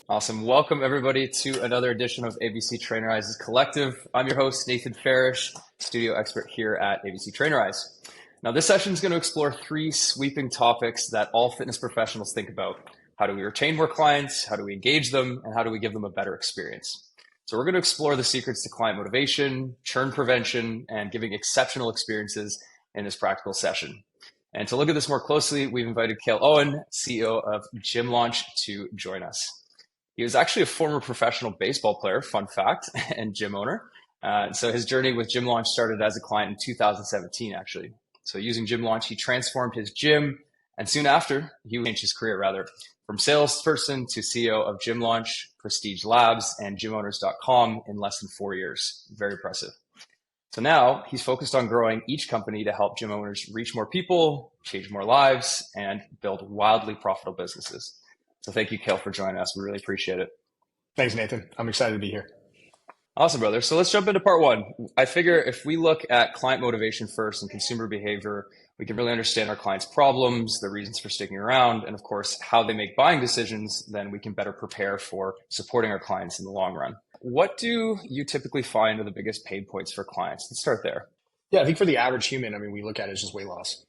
Awesome. Welcome everybody to another edition of ABC Trainerize's Collective. I'm your host, Nathan Farish, studio expert here at ABC Trainerize. Now, this session is going to explore three sweeping topics that all fitness professionals think about. How do we retain more clients? How do we engage them? And how do we give them a better experience? So we're going to explore the secrets to client motivation, churn prevention, and giving exceptional experiences in this practical session. And to look at this more closely, we've invited Cale Owen, CEO of Gym Launch, to join us. He was actually a former professional baseball player, fun fact, and gym owner. So his journey with Gym Launch started as a client in 2017, actually. So using Gym Launch, he transformed his gym, and soon after, he changed his career, rather, from salesperson to CEO of Gym Launch, Prestige Labs, and gymowners.com in less than 4 years. Very impressive. So now he's focused on growing each company to help gym owners reach more people, change more lives, and build wildly profitable businesses. So thank you, Cale, for joining us. We really appreciate it. Thanks, Nathan. I'm excited to be here. Awesome, brother. So let's jump into part one. I figure if we look at client motivation first and consumer behavior, we can really understand our clients' problems, the reasons for sticking around, and of course, how they make buying decisions, then we can better prepare for supporting our clients in the long run. What do you typically find are the biggest pain points for clients? Let's start there. Yeah, I think for the average human, we look at it as just weight loss,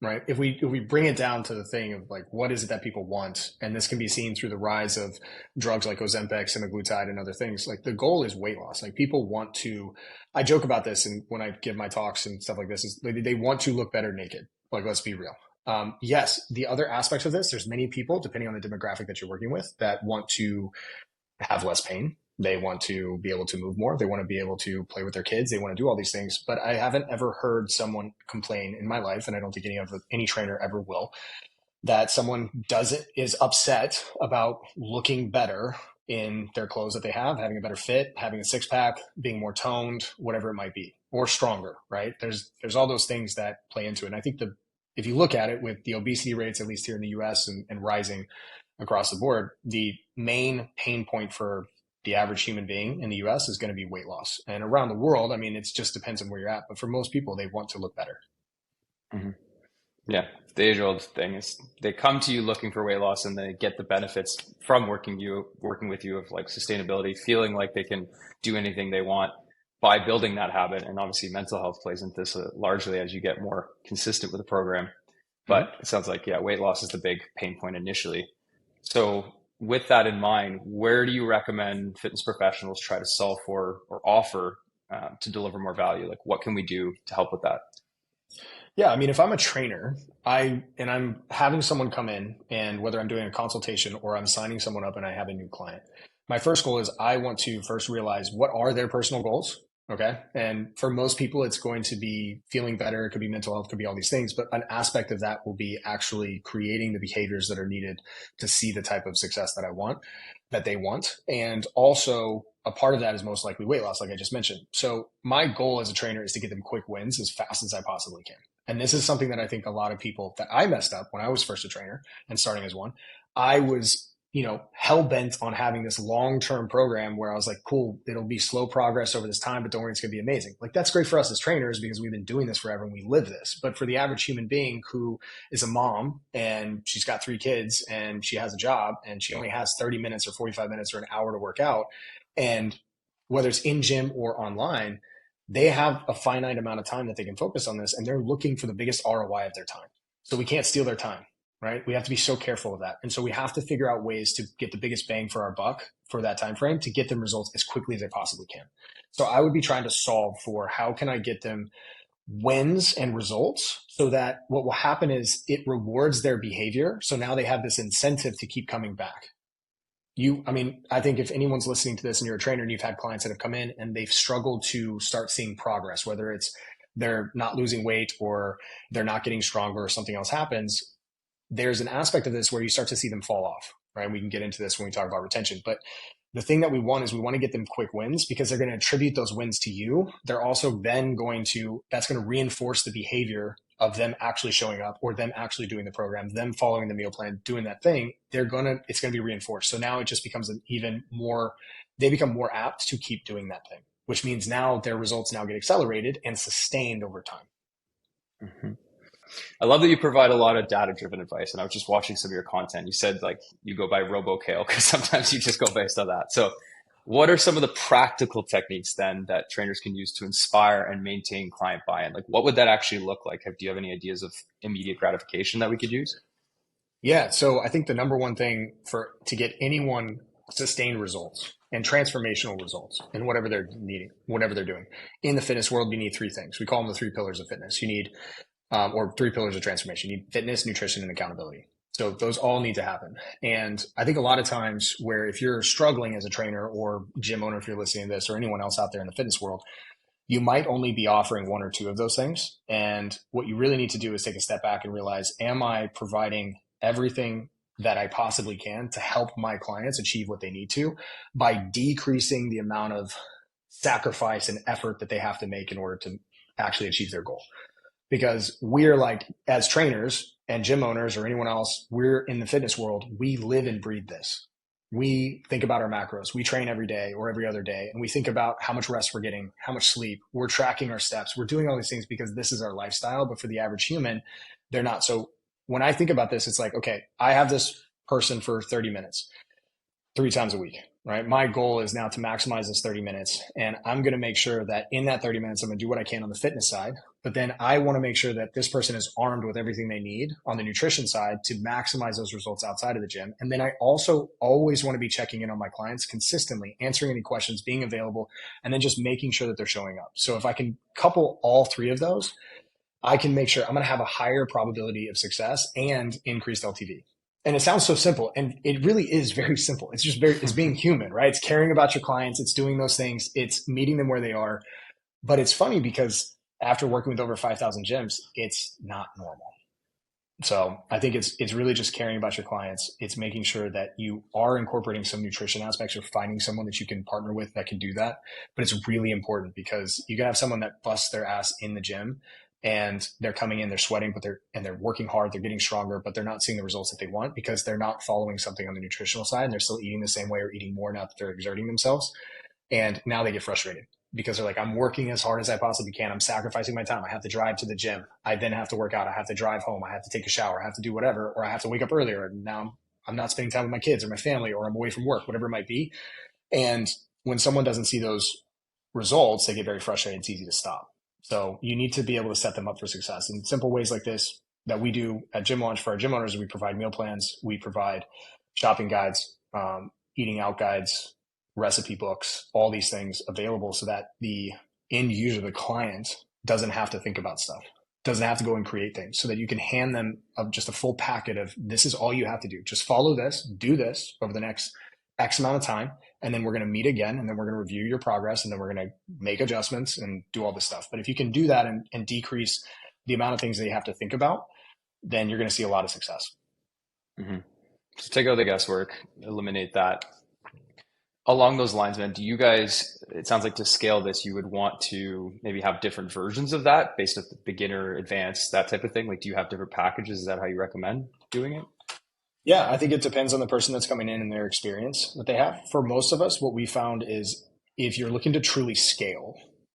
right? If we bring it down to the thing of like, what is it that people want? And this can be seen through the rise of drugs like Ozempic, semaglutide, and other things. Like the goal is weight loss. Like people want to, I joke about this and when I give my talks and stuff like this, is they want to look better naked. Like, let's be real. Yes, the other aspects of this, there's many people, depending on the demographic that you're working with, that want to have less pain. They want to be able to move more. They want to be able to play with their kids. They want to do all these things. But I haven't ever heard someone complain in my life, and I don't think any trainer ever will, that someone is upset about looking better in their clothes that they have, having a better fit, having a six pack, being more toned, whatever it might be, or stronger, right? There's all those things that play into it. And I think if you look at it with the obesity rates, at least here in the US and rising across the board, the main pain point for the average human being in the US is going to be weight loss. And around the world, it just depends on where you're at. But for most people, they want to look better. Mm-hmm. Yeah, the age-old thing is they come to you looking for weight loss and they get the benefits from working with you of like sustainability, feeling like they can do anything they want by building that habit. And obviously mental health plays into this largely as you get more consistent with the program. But it sounds like, yeah, weight loss is the big pain point initially. So with that in mind, where do you recommend fitness professionals try to solve for or offer to deliver more value? Like what can we do to help with that? Yeah, if I'm a trainer, I'm having someone come in, and whether I'm doing a consultation or I'm signing someone up and I have a new client, my first goal is I want to first realize what are their personal goals. Okay. And for most people, it's going to be feeling better. It could be mental health, could be all these things, but an aspect of that will be actually creating the behaviors that are needed to see the type of success that they want. And also a part of that is most likely weight loss, like I just mentioned. So my goal as a trainer is to get them quick wins as fast as I possibly can. And this is something that I think a lot of people that I messed up when I was first a trainer and starting as one. I was hell bent on having this long-term program where I was like, cool, it'll be slow progress over this time, but don't worry, it's going to be amazing. Like that's great for us as trainers because we've been doing this forever and we live this. But for the average human being who is a mom and she's got 3 kids and she has a job and she only has 30 minutes or 45 minutes or an hour to work out, and whether it's in gym or online, they have a finite amount of time that they can focus on this and they're looking for the biggest ROI of their time. So we can't steal their time. Right? We have to be so careful of that. And so we have to figure out ways to get the biggest bang for our buck for that time frame to get them results as quickly as I possibly can. So I would be trying to solve for how can I get them wins and results so that what will happen is it rewards their behavior. So now they have this incentive to keep coming back. I think if anyone's listening to this and you're a trainer and you've had clients that have come in and they've struggled to start seeing progress, whether it's they're not losing weight or they're not getting stronger or something else happens, there's an aspect of this where you start to see them fall off, right? We can get into this when we talk about retention, but the thing that we want is we want to get them quick wins because they're going to attribute those wins to you. They're also then that's going to reinforce the behavior of them actually showing up or them actually doing the program, them following the meal plan, doing that thing. It's going to be reinforced. So now it just becomes they become more apt to keep doing that thing, which means now their results now get accelerated and sustained over time. Mm-hmm. I love that you provide a lot of data-driven advice. And I was just watching some of your content. You said like you go by Cale because sometimes you just go based on that. So what are some of the practical techniques then that trainers can use to inspire and maintain client buy-in? Like what would that actually look like? Do you have any ideas of immediate gratification that we could use? Yeah, so I think the number one thing for to get anyone sustained results and transformational results in whatever they're needing, whatever they're doing in the fitness world, you need three things. We call them the three pillars of fitness. You need, or three pillars of transformation. You need fitness, nutrition, and accountability. So those all need to happen. And I think a lot of times where if you're struggling as a trainer or gym owner, if you're listening to this, or anyone else out there in the fitness world, you might only be offering one or two of those things. And what you really need to do is take a step back and realize, am I providing everything that I possibly can to help my clients achieve what they need to by decreasing the amount of sacrifice and effort that they have to make in order to actually achieve their goal? Because we're like, as trainers and gym owners or anyone else, we're in the fitness world, we live and breathe this. We think about our macros. We train every day or every other day, and we think about how much rest we're getting, how much sleep. We're tracking our steps. We're doing all these things because this is our lifestyle. But for the average human, they're not. So when I think about this, it's like, okay, I have this person for 30 minutes, 3 times a week, right? My goal is now to maximize this 30 minutes. And I'm going to make sure that in that 30 minutes, I'm going to do what I can on the fitness side. But then I want to make sure that this person is armed with everything they need on the nutrition side to maximize those results outside of the gym. And then I also always want to be checking in on my clients consistently, answering any questions, being available, and then just making sure that they're showing up. So if I can couple all three of those, I can make sure I'm going to have a higher probability of success and increased LTV. And it sounds so simple, and it really is very simple. It's just it's being human, right? It's caring about your clients. It's doing those things. It's meeting them where they are. But it's funny because after working with over 5,000 gyms, it's not normal. So I think it's really just caring about your clients. It's making sure that you are incorporating some nutrition aspects or finding someone that you can partner with that can do that. But it's really important because you can have someone that busts their ass in the gym and they're coming in, they're sweating, but they're working hard, they're getting stronger, but they're not seeing the results that they want because they're not following something on the nutritional side and they're still eating the same way or eating more now that they're exerting themselves. And now they get frustrated because they're like, I'm working as hard as I possibly can. I'm sacrificing my time. I have to drive to the gym. I then have to work out. I have to drive home. I have to take a shower. I have to do whatever, or I have to wake up earlier. And now I'm not spending time with my kids or my family, or I'm away from work, whatever it might be. And when someone doesn't see those results, they get very frustrated. It's easy to stop. So you need to be able to set them up for success. And simple ways like this that we do at Gym Launch for our gym owners, we provide meal plans, we provide shopping guides, eating out guides, recipe books, all these things available so that the end user, the client, doesn't have to think about stuff, doesn't have to go and create things, so that you can hand them just a full packet of this is all you have to do. Just follow this, do this over the next X amount of time. And then we're going to meet again, and then we're going to review your progress, and then we're going to make adjustments and do all this stuff. But if you can do that and decrease the amount of things that you have to think about, then you're going to see a lot of success. Mm-hmm. So take out the guesswork, eliminate that. Along those lines, man, do you guys, it sounds like to scale this, you would want to maybe have different versions of that based on the beginner, advanced, that type of thing? Like, do you have different packages? Is that how you recommend doing it? Yeah, I think it depends on the person that's coming in and their experience that they have. For most of us, what we found is if you're looking to truly scale,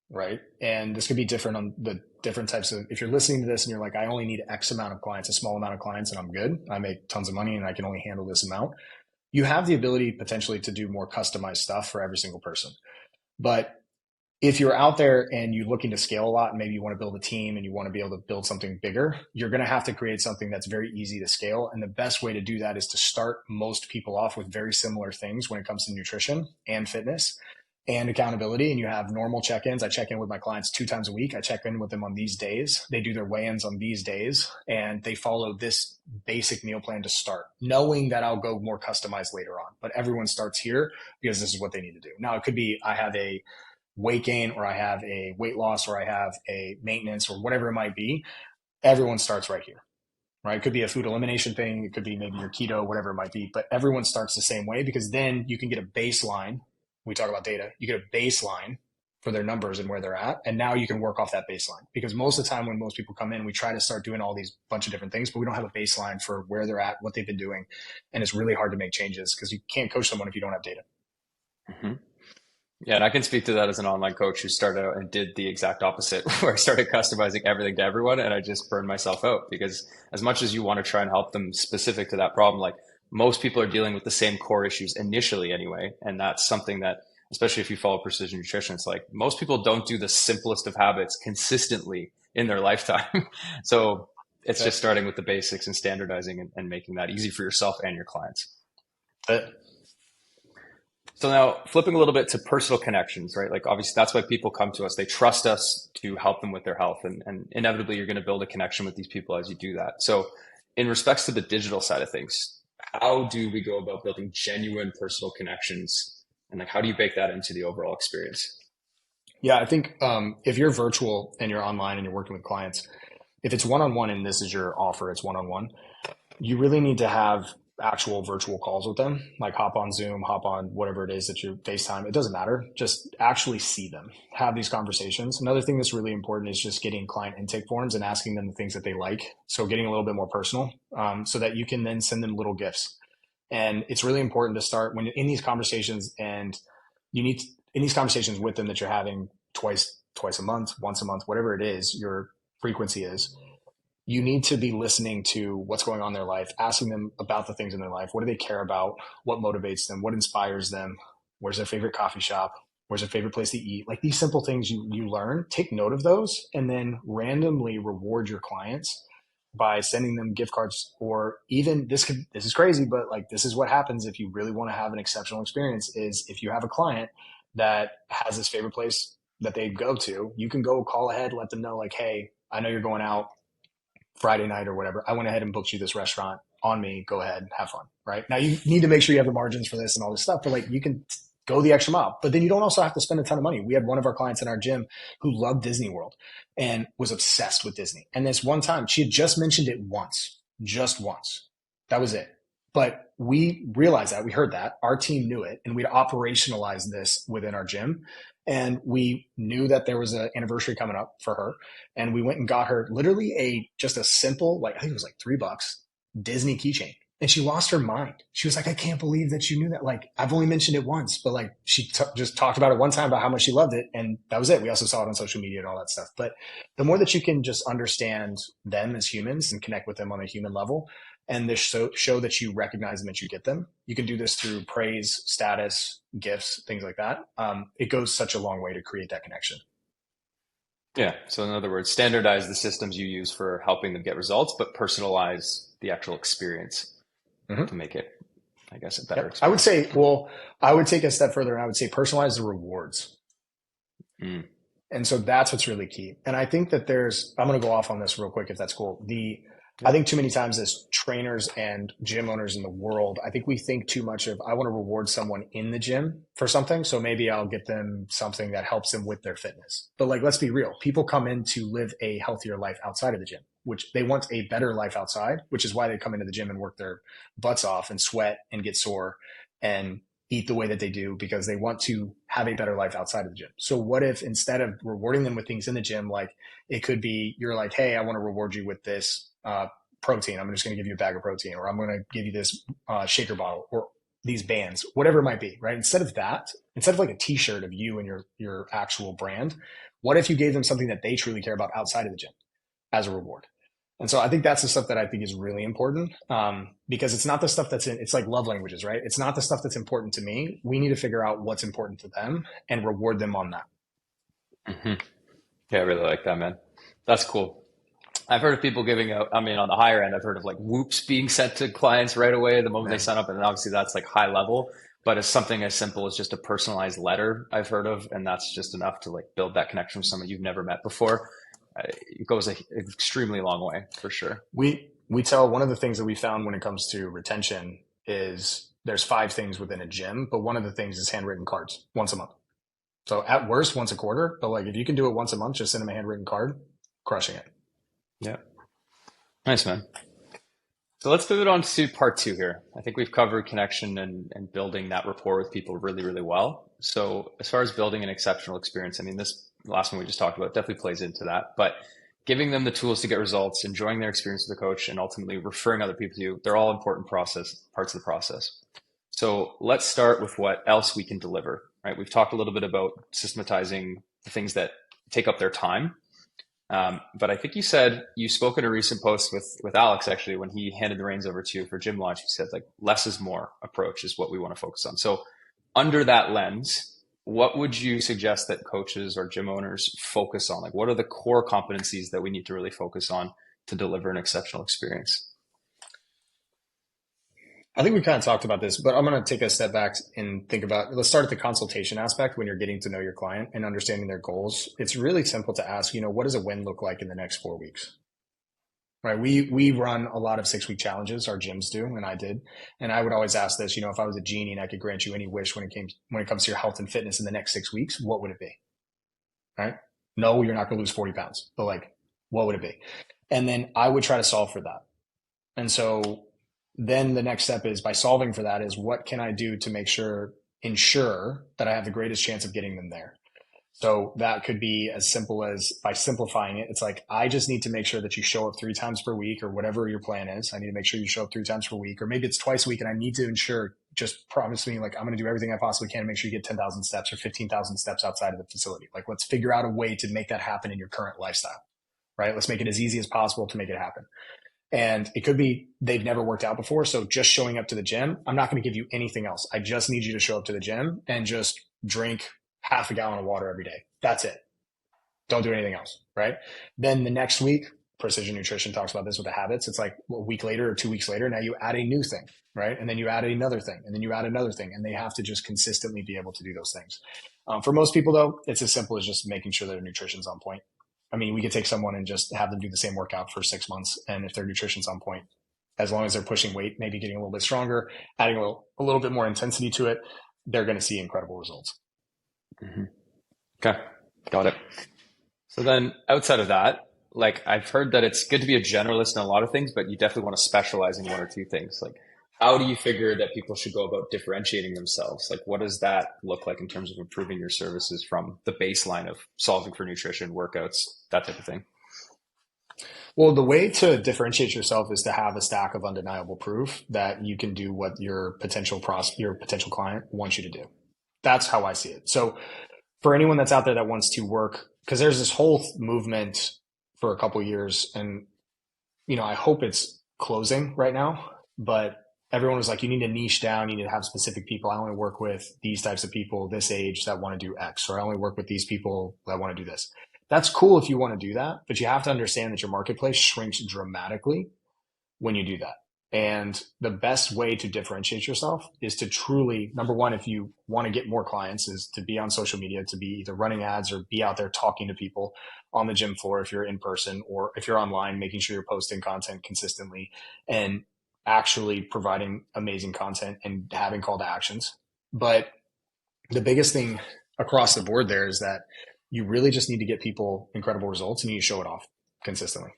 right? And this could be different on the different types of, if you're listening to this and you're like, I only need X amount of clients, a small amount of clients, and I'm good. I make tons of money and I can only handle this amount. You have the ability potentially to do more customized stuff for every single person. But if you're out there and you're looking to scale a lot, and maybe you want to build a team and you want to be able to build something bigger, you're going to have to create something that's very easy to scale. And the best way to do that is to start most people off with very similar things when it comes to nutrition and fitness and accountability. And you have normal check-ins. I check in with my clients 2 times a week. I check in with them on these days. They do their weigh-ins on these days, and they follow this basic meal plan to start, knowing that I'll go more customized later on. But everyone starts here because this is what they need to do. Now, it could be I have a weight gain, or I have a weight loss, or I have a maintenance, or whatever it might be. Everyone starts right here, right? It could be a food elimination thing. It could be maybe your keto, whatever it might be, but everyone starts the same way because then you can get a baseline. We talk about data. You get a baseline for their numbers and where they're at. And now you can work off that baseline, because most of the time when most people come in, we try to start doing all these bunch of different things, but we don't have a baseline for where they're at, what they've been doing. And it's really hard to make changes because you can't coach someone if you don't have data. Mm-hmm. Yeah, and I can speak to that as an online coach who started out and did the exact opposite, where I started customizing everything to everyone, and I just burned myself out because as much as you want to try and help them specific to that problem, like most people are dealing with the same core issues initially anyway, and that's something that, especially if you follow precision nutrition, it's like most people don't do the simplest of habits consistently in their lifetime. So it's just starting with the basics and standardizing and making that easy for yourself and your clients. But So now flipping a little bit to personal connections, right? Like obviously that's why people come to us. They trust us to help them with their health. And inevitably you're going to build a connection with these people as you do that. So in respects to the digital side of things, how do we go about building genuine personal connections? And like, how do you bake that into the overall experience? yeah, I think if you're virtual and you're online and you're working with clients, if it's one-on-one and this is your offer, it's one-on-one, you really need to have actual virtual calls with them, like hop on Zoom, hop on whatever it is that you FaceTime. It doesn't matter. Just actually see them, have these conversations. Another thing that's really important is just getting client intake forms and asking them the things that they like. So getting a little bit more personal, so that you can then send them little gifts. And it's really important to start when in these conversations, and you need to, in these conversations with them that you're having twice a month, once a month, whatever it is, your frequency is, you need to be listening to what's going on in their life, asking them about the things in their life. What do they care about? What motivates them? What inspires them? Where's their favorite coffee shop? Where's their favorite place to eat? Like these simple things you learn, take note of those, and then randomly reward your clients by sending them gift cards. Or even this is crazy, but like this is what happens if you really want to have an exceptional experience is if you have a client that has this favorite place that they go to, you can go call ahead, let them know like, hey, I know you're going out Friday night or whatever. I went ahead and booked you this restaurant on me. Go ahead, have fun. Right now, you need to make sure you have the margins for this and all this stuff, but like you can go the extra mile. But then you don't also have to spend a ton of money. We had one of our clients in our gym who loved Disney World and was obsessed with Disney. And this one time, she had just mentioned it once, just once. That was it. But we realized that, we heard that, our team knew it, and we'd operationalized this within our gym. And we knew that there was an anniversary coming up for her. And we went and got her literally just a simple, like, I think it was like $3 Disney keychain. And she lost her mind. She was like, I can't believe that you knew that. Like, I've only mentioned it once, but like she just talked about it one time about how much she loved it. And that was it. We also saw it on social media and all that stuff. But the more that you can just understand them as humans and connect with them on a human level, and this show that you recognize them, that you get them. You can do this through praise, status, gifts, things like that. It goes such a long way to create that connection. Yeah. So in other words, standardize the systems you use for helping them get results, but personalize the actual experience Mm-hmm. to make it, I guess, a better Yep. I would experience. say, well, I would take a step further and I would say personalize the rewards. Mm. And so that's what's really key. And I think that I'm going to go off on this real quick if that's cool. I Yeah. think too many times as trainers and gym owners in the world, I think we think too much of, I want to reward someone in the gym for something. So maybe I'll get them something that helps them with their fitness. But like, let's be real. People come in to live a healthier life outside of the gym, which they want a better life outside, which is why they come into the gym and work their butts off and sweat and get sore and eat the way that they do because they want to have a better life outside of the gym. So what if instead of rewarding them with things in the gym, like it could be, you're like, hey, I want to reward you with this protein. I'm just going to give you a bag of protein, or I'm going to give you this shaker bottle, or these bands, whatever it might be, right? Instead of that, instead of like a t-shirt of you and your actual brand, what if you gave them something that they truly care about outside of the gym as a reward? And so I think that's the stuff that I think is really important, because it's not the stuff it's like love languages, right? It's not the stuff that's important to me. We need to figure out what's important to them and reward them on that. Hmm. Yeah, I really like that, man. That's cool. I've heard of people giving out, I mean, on the higher end, I've heard of like whoops being sent to clients right away the moment they Man. sign up. And obviously that's like high level, but it's something as simple as just a personalized letter I've heard of. And that's just enough to like build that connection with someone you've never met before. It goes an extremely long way for sure. We tell one of the things that we found when it comes to retention is there's 5 things within a gym, but one of the things is handwritten cards once a month. So at worst, once a quarter, but like if you can do it once a month, just send them a handwritten card, crushing it. Yeah. Nice, man. So let's pivot on to part two here. I think we've covered connection and building that rapport with people really, really well. So as far as building an exceptional experience, I mean, this last one we just talked about definitely plays into that, but giving them the tools to get results, enjoying their experience with the coach, and ultimately referring other people to you, they're all important parts of the process. So let's start with what else we can deliver, right? We've talked a little bit about systematizing the things that take up their time. But I think you spoke in a recent post with Alex, actually, when he handed the reins over to you for gym launch. He said, like, less is more approach is what we want to focus on. So under that lens, what would you suggest that coaches or gym owners focus on? Like, what are the core competencies that we need to really focus on to deliver an exceptional experience? I think we kind of talked about this, but I'm going to take a step back and think about, let's start at the consultation aspect when you're getting to know your client and understanding their goals. It's really simple to ask, what does a win look like in the next 4 weeks? Right. We run a lot of 6-week challenges. Our gyms do, and I did. And I would always ask this, if I was a genie and I could grant you any wish when it comes to your health and fitness in the next 6 weeks, what would it be? Right? No, you're not going to lose 40 pounds, but like, what would it be? And then I would try to solve for that. And so then the next step is, by solving for that, is what can I do to ensure that I have the greatest chance of getting them there? So that could be as simple as, by simplifying it, it's like, I just need to make sure that you show up 3 times per week, or whatever your plan is. I need to make sure you show up 3 times per week, or maybe it's twice a week. And I need to ensure, just promise me, like, I'm going to do everything I possibly can to make sure you get 10,000 steps or 15,000 steps outside of the facility. Like, let's figure out a way to make that happen in your current lifestyle, right? Let's make it as easy as possible to make it happen. And it could be they've never worked out before. So just showing up to the gym, I'm not going to give you anything else. I just need you to show up to the gym and just drink half a gallon of water every day. That's it. Don't do anything else, right? Then the next week, Precision Nutrition talks about this with the habits. It's like a week later or 2 weeks later, now you add a new thing, right? And then you add another thing, and then you add another thing, and they have to just consistently be able to do those things. For most people, though, it's as simple as just making sure their nutrition's on point. I mean, we could take someone and just have them do the same workout for 6 months. And if their nutrition's on point, as long as they're pushing weight, maybe getting a little bit stronger, adding a little bit more intensity to it, they're going to see incredible results. Mm-hmm. Okay. Got it. So then outside of that, like, I've heard that it's good to be a generalist in a lot of things, but you definitely want to specialize in 1 or 2 things. Like, how do you figure that people should go about differentiating themselves? Like, what does that look like in terms of improving your services from the baseline of solving for nutrition, workouts, that type of thing? Well, the way to differentiate yourself is to have a stack of undeniable proof that you can do what your potential client wants you to do. That's how I see it. So for anyone that's out there that wants to work, because there's this whole movement for a couple of years, and I hope it's closing right now, but everyone was like, you need to niche down, you need to have specific people. I only work with these types of people this age that want to do X, or I only work with these people that want to do this. That's cool if you want to do that, but you have to understand that your marketplace shrinks dramatically when you do that. And the best way to differentiate yourself is to truly, number one, if you want to get more clients, is to be on social media, to be either running ads or be out there talking to people on the gym floor if you're in person, or if you're online, making sure you're posting content consistently and actually providing amazing content and having call to actions. But the biggest thing across the board there is that you really just need to get people incredible results, and you show it off consistently.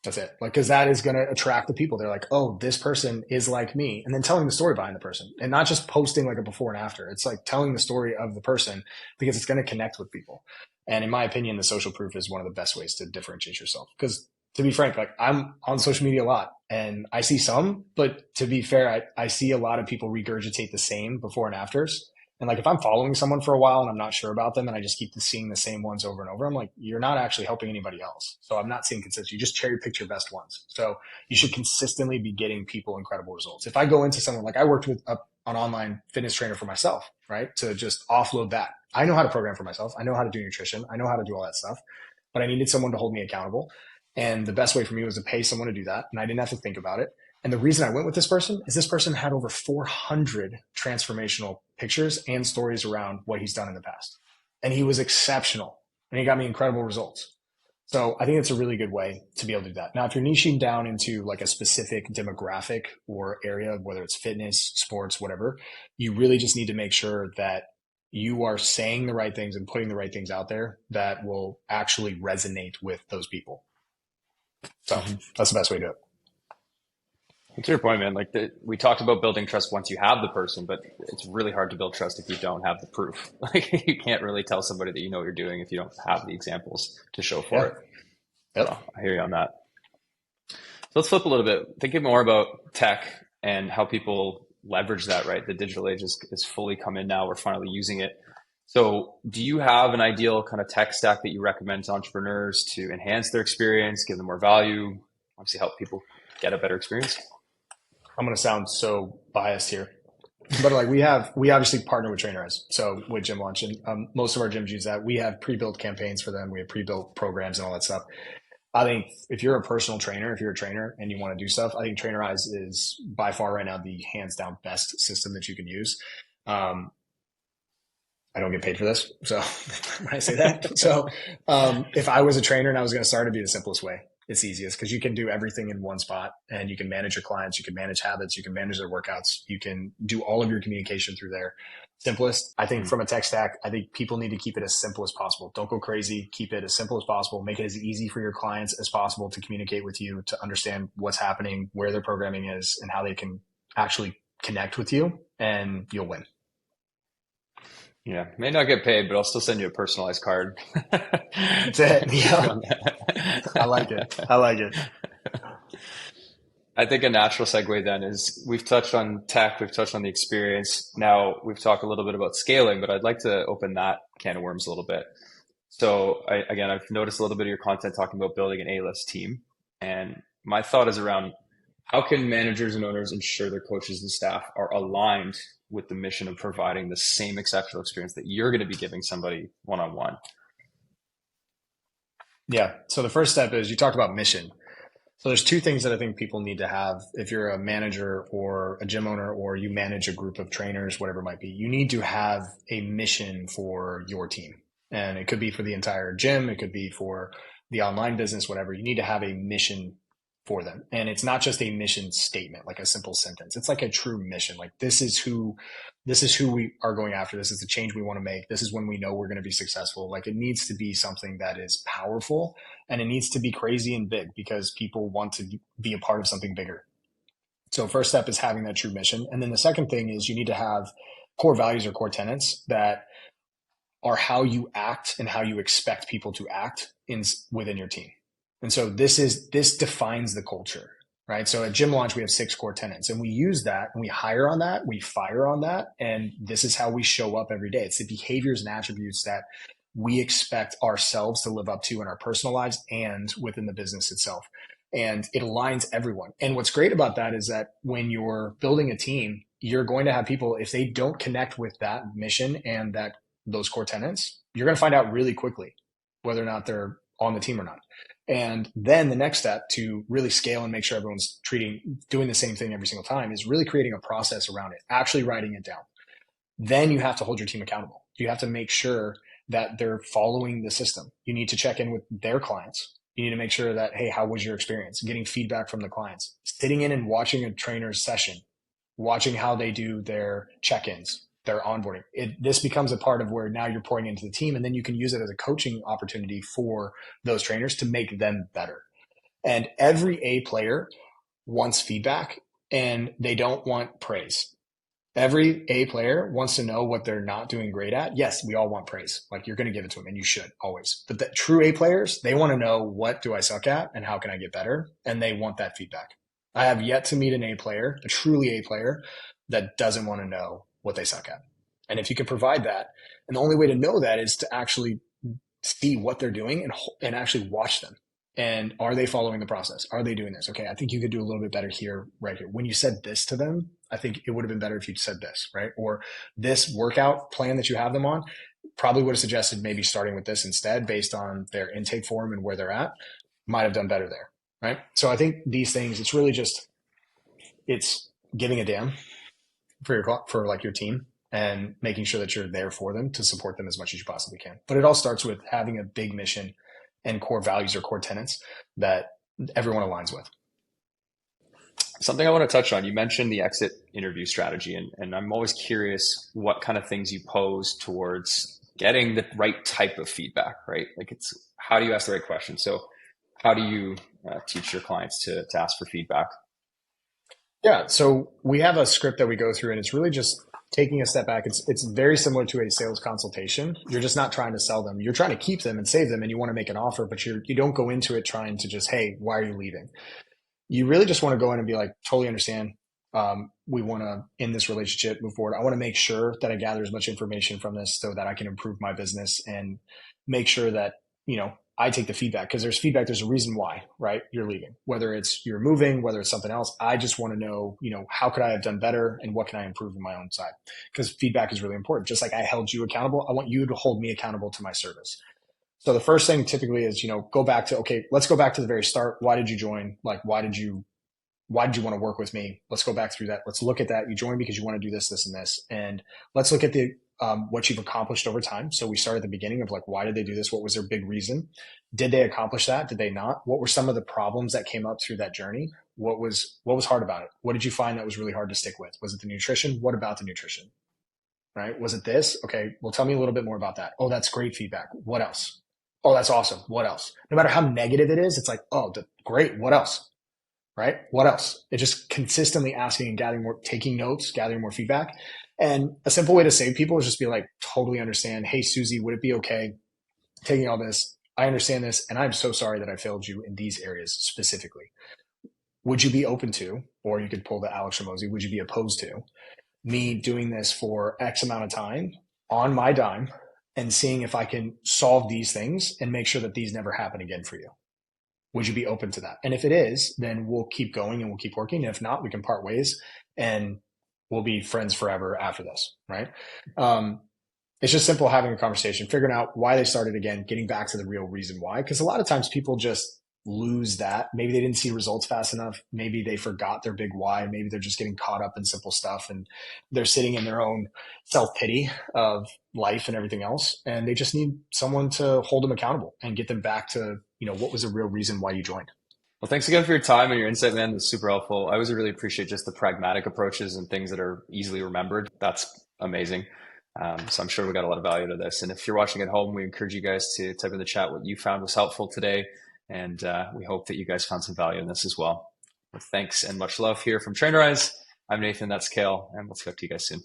That's it. Like, because that is going to attract the people. They're like, oh, this person is like me. And then telling the story behind the person, and not just posting like a before and after. It's like telling the story of the person, because it's going to connect with people. And in my opinion, the social proof is one of the best ways to differentiate yourself. Because to be frank, like, I'm on social media a lot and I see some, but to be fair, I see a lot of people regurgitate the same before and afters. And like, if I'm following someone for a while and I'm not sure about them and I just keep seeing the same ones over and over, I'm like, you're not actually helping anybody else. So I'm not seeing consistency. You just cherry pick your best ones. So you should consistently be getting people incredible results. If I go into someone, like, I worked with an online fitness trainer for myself, right? To just offload that. I know how to program for myself. I know how to do nutrition. I know how to do all that stuff, but I needed someone to hold me accountable. And the best way for me was to pay someone to do that. And I didn't have to think about it. And the reason I went with this person is this person had over 400 transformational pictures and stories around what he's done in the past. And he was exceptional, and he got me incredible results. So I think it's a really good way to be able to do that. Now, if you're niching down into like a specific demographic or area, whether it's fitness, sports, whatever, you really just need to make sure that you are saying the right things and putting the right things out there that will actually resonate with those people. So that's the best way to do it. To your point, man, like, we talked about building trust once you have the person, but it's really hard to build trust if you don't have the proof. Like, you can't really tell somebody that you know what you're doing if you don't have the examples to show for it. Yep. So I hear you on that. So let's flip a little bit, thinking more about tech and how people leverage that, right? The digital age is fully come in now. We're finally using it. So, do you have an ideal kind of tech stack that you recommend to entrepreneurs to enhance their experience, give them more value, obviously help people get a better experience? I'm going to sound so biased here, but like we obviously partner with Trainerize. So with Gym Launch, and most of our gyms use that. We have pre-built campaigns for them. We have pre-built programs and all that stuff. I think if you're a personal trainer, if you're a trainer and you want to do stuff, I think Trainerize is by far right now the hands down best system that you can use. Um, I don't get paid for this, so when I say that, so if I was a trainer and I was going to start, it'd be the simplest way. It's easiest because you can do everything in one spot, and you can manage your clients, you can manage habits, you can manage their workouts, you can do all of your communication through there. Simplest, I think, from a tech stack, I think people need to keep it as simple as possible. Don't go crazy. Keep it as simple as possible. Make it as easy for your clients as possible to communicate with you, to understand what's happening, where their programming is, and how they can actually connect with you, and you'll win. Yeah, may not get paid, but I'll still send you a personalized card. That's it. Yeah. I like it. I like it. I think a natural segue then is we've touched on tech, we've touched on the experience. Now we've talked a little bit about scaling, but I'd like to open that can of worms a little bit. So again, I've noticed a little bit of your content talking about building an A-list team. And my thought is around how can managers and owners ensure their coaches and staff are aligned with the mission of providing the same exceptional experience that you're going to be giving somebody one-on-one? Yeah. So the first step is you talked about mission. So there's two things that I think people need to have if you're a manager or a gym owner or you manage a group of trainers, whatever it might be. You need to have a mission for your team. And it could be for the entire gym, it could be for the online business, whatever. You need to have a mission for them. And it's not just a mission statement, like a simple sentence. It's like a true mission. Like this is who we are going after. This is the change we want to make. This is when we know we're going to be successful. Like it needs to be something that is powerful, and it needs to be crazy and big because people want to be a part of something bigger. So first step is having that true mission. And then the second thing is you need to have core values or core tenets that are how you act and how you expect people to act within your team. And so this defines the culture, right? So at Gym Launch, we have 6 core tenets, and we use that and we hire on that, we fire on that, and this is how we show up every day. It's the behaviors and attributes that we expect ourselves to live up to in our personal lives and within the business itself. And it aligns everyone. And what's great about that is that when you're building a team, you're going to have people, if they don't connect with that mission and those core tenets, you're going to find out really quickly whether or not they're on the team or not. And then the next step to really scale and make sure everyone's doing the same thing every single time is really creating a process around it, actually writing it down. Then you have to hold your team accountable. You have to make sure that they're following the system. You need to check in with their clients. You need to make sure that, hey, how was your experience? Getting feedback from the clients, sitting in and watching a trainer's session, watching how they do their check-ins, their onboarding. This becomes a part of where now you're pouring into the team, and then you can use it as a coaching opportunity for those trainers to make them better. And every A player wants feedback, and they don't want praise. Every A player wants to know what they're not doing great at. Yes, we all want praise. Like you're going to give it to them, and you should always. But the true A players, they want to know, what do I suck at and how can I get better? And they want that feedback. I have yet to meet an A player, a truly A player, that doesn't want to know what they suck at. And if you can provide that, and the only way to know that is to actually see what they're doing and actually watch them. And are they following the process? Are they doing this? Okay, I think you could do a little bit better here, right here. When you said this to them, I think it would have been better if you'd said this, right? Or this workout plan that you have them on probably would have suggested maybe starting with this instead based on their intake form and where they're at. Might have done better there, right? So I think these things, it's really just, it's giving a damn for like your team and making sure that you're there for them to support them as much as you possibly can. But it all starts with having a big mission and core values or core tenets that everyone aligns with. Something I want to touch on, you mentioned the exit interview strategy, and I'm always curious what kind of things you pose towards getting the right type of feedback, right? Like it's, how do you ask the right question? So how do you teach your clients to ask for feedback? Yeah, so we have a script that we go through, and it's really just taking a step back. It's very similar to a sales consultation. You're just not trying to sell them. You're trying to keep them and save them, and you want to make an offer, but you don't go into it trying to just, hey, why are you leaving? You really just want to go in and be like, totally understand. We want to, in this relationship, move forward. I want to make sure that I gather as much information from this so that I can improve my business and make sure that, I take the feedback, because there's feedback. There's a reason why, right? You're leaving, whether it's you're moving, whether it's something else. I just want to know, how could I have done better and what can I improve on my own side? Because feedback is really important. Just like I held you accountable, I want you to hold me accountable to my service. So the first thing typically is, go back to, okay, let's go back to the very start. Why did you join? Like, why did you want to work with me? Let's go back through that. Let's look at that. You joined because you want to do this, this, and this. And let's look at the what you've accomplished over time. So we start at the beginning of like, why did they do this? What was their big reason? Did they accomplish that? Did they not? What were some of the problems that came up through that journey? What was hard about it? What did you find that was really hard to stick with? Was it the nutrition? What about the nutrition? Right? Was it this? Okay, well, tell me a little bit more about that. Oh, that's great feedback. What else? Oh, that's awesome. What else? No matter how negative it is, it's like, oh, great. What else? Right? What else? It's just consistently asking and gathering more, taking notes, gathering more feedback. And a simple way to save people is just be like, totally understand. Hey, Susie, would it be okay taking all this? I understand this, and I'm so sorry that I failed you in these areas specifically. Would you be open to, or you could pull the Alex Ramosi, would you be opposed to me doing this for X amount of time on my dime and seeing if I can solve these things and make sure that these never happen again for you? Would you be open to that? And if it is, then we'll keep going and we'll keep working. And if not, we can part ways and we'll be friends forever after this, right? It's just simple having a conversation, figuring out why they started again, getting back to the real reason why. Because a lot of times people just lose that. Maybe they didn't see results fast enough. Maybe they forgot their big why. Maybe they're just getting caught up in simple stuff and they're sitting in their own self-pity of life and everything else. And they just need someone to hold them accountable and get them back to, what was the real reason why you joined. Well, thanks again for your time and your insight, man. It was super helpful. I always really appreciate just the pragmatic approaches and things that are easily remembered. That's amazing. So I'm sure we got a lot of value to this. And if you're watching at home, we encourage you guys to type in the chat what you found was helpful today. And we hope that you guys found some value in this as well. Thanks and much love here from Trainerize. I'm Nathan, that's Cale, and we'll talk to you guys soon.